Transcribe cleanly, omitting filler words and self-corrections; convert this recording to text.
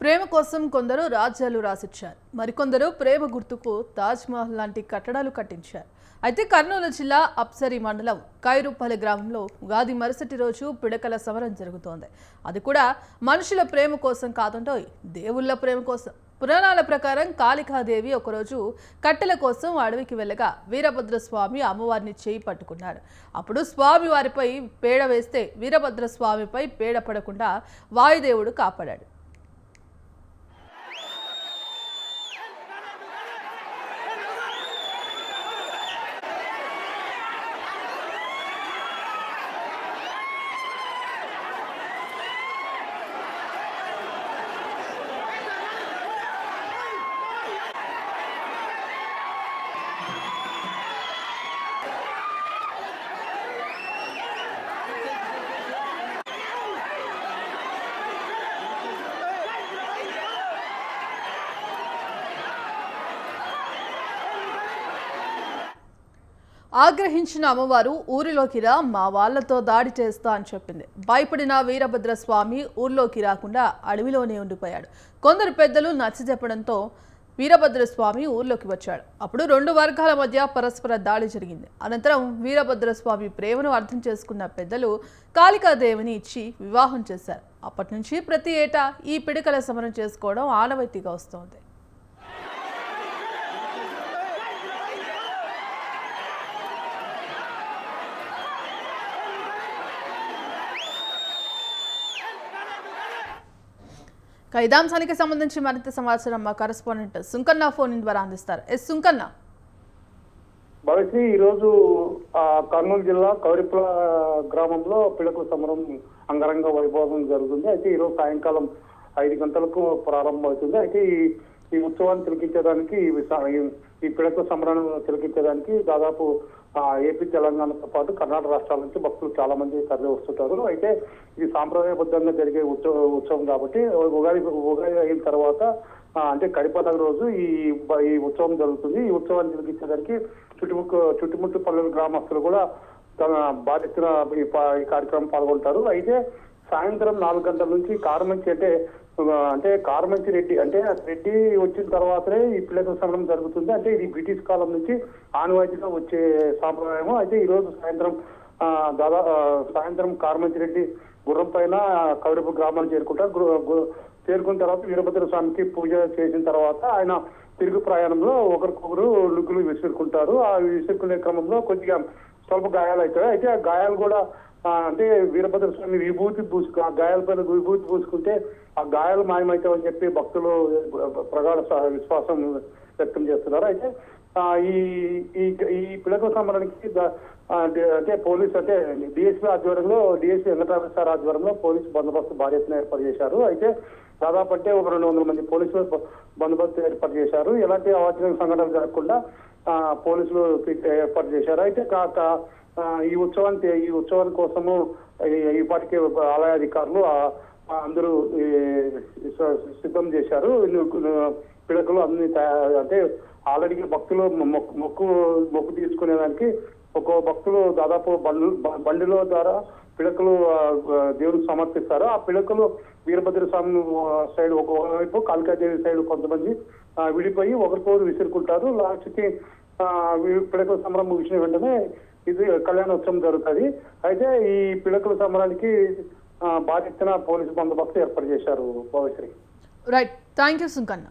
ప్రేమ కోసం కొందరు రాజ్యాలు రాసిచ్చారు, మరికొందరు ప్రేమ గుర్తుకు తాజ్ మహల్ లాంటి కట్టడాలు కట్టించారు. అయితే కర్నూలు జిల్లా అప్సరి మండలం కైరుపల్లి గ్రామంలో ఉగాది మరుసటి రోజు పిడకల సమరం జరుగుతోంది. అది కూడా మనుషుల ప్రేమ కోసం కాదంటోయ్, దేవుళ్ళ ప్రేమ కోసం. పురాణాల ప్రకారం కాళికాదేవి ఒకరోజు కట్టెల కోసం అడవికి వెళ్ళగా వీరభద్రస్వామి అమ్మవారిని చేయి పట్టుకున్నారు. అప్పుడు స్వామి వారిపై పేడ వేస్తే వీరభద్రస్వామిపై పేడ పడకుండా వాయుదేవుడు కాపాడాడు. ఆగ్రహించిన అమ్మవారు ఊరిలోకి రా, మా వాళ్లతో దాడి చేస్తా అని చెప్పింది. భయపడిన వీరభద్రస్వామి ఊర్లోకి రాకుండా అడవిలోనే ఉండిపోయాడు. కొందరు పెద్దలు నచ్చజెప్పడంతో వీరభద్రస్వామి ఊర్లోకి వచ్చాడు. అప్పుడు రెండు వర్గాల మధ్య పరస్పర దాడి జరిగింది. అనంతరం వీరభద్రస్వామి ప్రేమను అర్థం చేసుకున్న పెద్దలు కాళికాదేవిని ఇచ్చి వివాహం చేశారు. అప్పటి నుంచి ప్రతి ఏటా ఈ పిడకల సమరం చేసుకోవడం ఆనవాయితీగా వస్తోంది. ఇదాంశానికి సంబంధించి మరింత సమాచారం మా కరెస్పాండెంట్ సుంకన్న ఫోన్ ద్వారా అందిస్తారు. సుంకన్న, భవిష్య ఈరోజు కర్నూలు జిల్లా కౌరిపుల గ్రామంలో పిడకల సమరం అంగరంగ వైభవం జరుగుతుంది. అయితే ఈరోజు సాయంకాలం 5 గంటలకు ప్రారంభమవుతుంది. అయితే ఈ ఉత్సవాన్ని తిలకించడానికి ఈ పిడకల సమరాన్ని తిలకించడానికి దాదాపు ఏపీ, తెలంగాణతో పాటు కర్ణాటక రాష్ట్రాల నుంచి భక్తులు చాలా మంది తరలి వస్తుంటారు. అయితే ఇది సాంప్రదాయబద్ధంగా జరిగే ఉత్సవం కాబట్టి ఉగాది అయిన తర్వాత అంటే కడిపద రోజు ఈ ఉత్సవం జరుగుతుంది. ఈ ఉత్సవాన్ని తిలకించడానికి చుట్టుముట్టు పల్లెల గ్రామస్తులు కూడా తన బాధ్యతన ఈ కార్యక్రమం పాల్గొంటారు. అయితే సాయంత్రం 4 గంటల నుంచి కారమంచి అంటే కారమంచి రెడ్డి వచ్చిన తర్వాతనే ఈ పిడకల సమరం జరుగుతుంది. అంటే ఇది బ్రిటిష్ కాలం నుంచి ఆనవాయితీగా వచ్చే సాంప్రదాయం. అయితే ఈ రోజు సాయంత్రం కారమంచి రెడ్డి గుర్రం పైన కౌరిపు గ్రామాన్ని చేరుకుంటారు. చేరుకున్న తర్వాత వీరభద్ర స్వామికి పూజ చేసిన తర్వాత ఆయన తిరుగు ప్రయాణంలో ఒకరికొకరు లుగ్గులు విసురుకుంటారు. ఆ విసురుకునే క్రమంలో కొద్దిగా స్వల్ప గాయాలు అవుతాయి. అయితే ఆ గాయాలు కూడా అంటే వీరభద్ర స్వామి గాయాలపైన విభూతి పూసుకుంటే ఆ గాయాలు మాయమవుతాయని చెప్పి భక్తులు ప్రగాఢ విశ్వాసం వ్యక్తం చేస్తున్నారు. అయితే ఈ పిడకల సమరానికి అంటే పోలీస్ డిఎస్పీ వెంకటరామ సార్ ఆధ్వర్యంలో పోలీసు బందోబస్తు భారీ ఎత్తున ఏర్పాటు చేశారు. అయితే దాదాపు అంటే ఒక 200 మంది పోలీసులు బందోబస్తు ఏర్పాటు చేశారు. ఎలాంటి అవాంఛనీయ సంఘటనలు జరగకుండా పోలీసులు ఏర్పాటు చేశారు. అయితే ఈ ఉత్సవాన్ని కోసము ఇప్పటికే ఆలయ అధికారులు అందరూ సిద్ధం చేశారు. పిడకలు అన్ని అంటే ఆల్రెడీ భక్తులు మొక్కు తీసుకునేదానికి ఒక్కో భక్తులు దాదాపు బండిలో ద్వారా పిడకలు దేవుడికి సమర్పిస్తారు. ఆ పిడకలు వీరభద్ర స్వామి సైడ్ ఒకవైపు, కాళికాదేవి సైడ్ కొంతమంది విడిపోయి ఒకరికొకరు విసురుకుంటారు. లాస్ట్కి పిడకల సమరం ముగిసిన వెంటనే ఇది కళ్యాణోత్సవం జరుగుతుంది. అయితే ఈ పిడకల సమరానికి భారీ ఎత్తున పోలీసు బందోబస్తు ఏర్పాటు చేశారు. Right, thank you Sunkanna.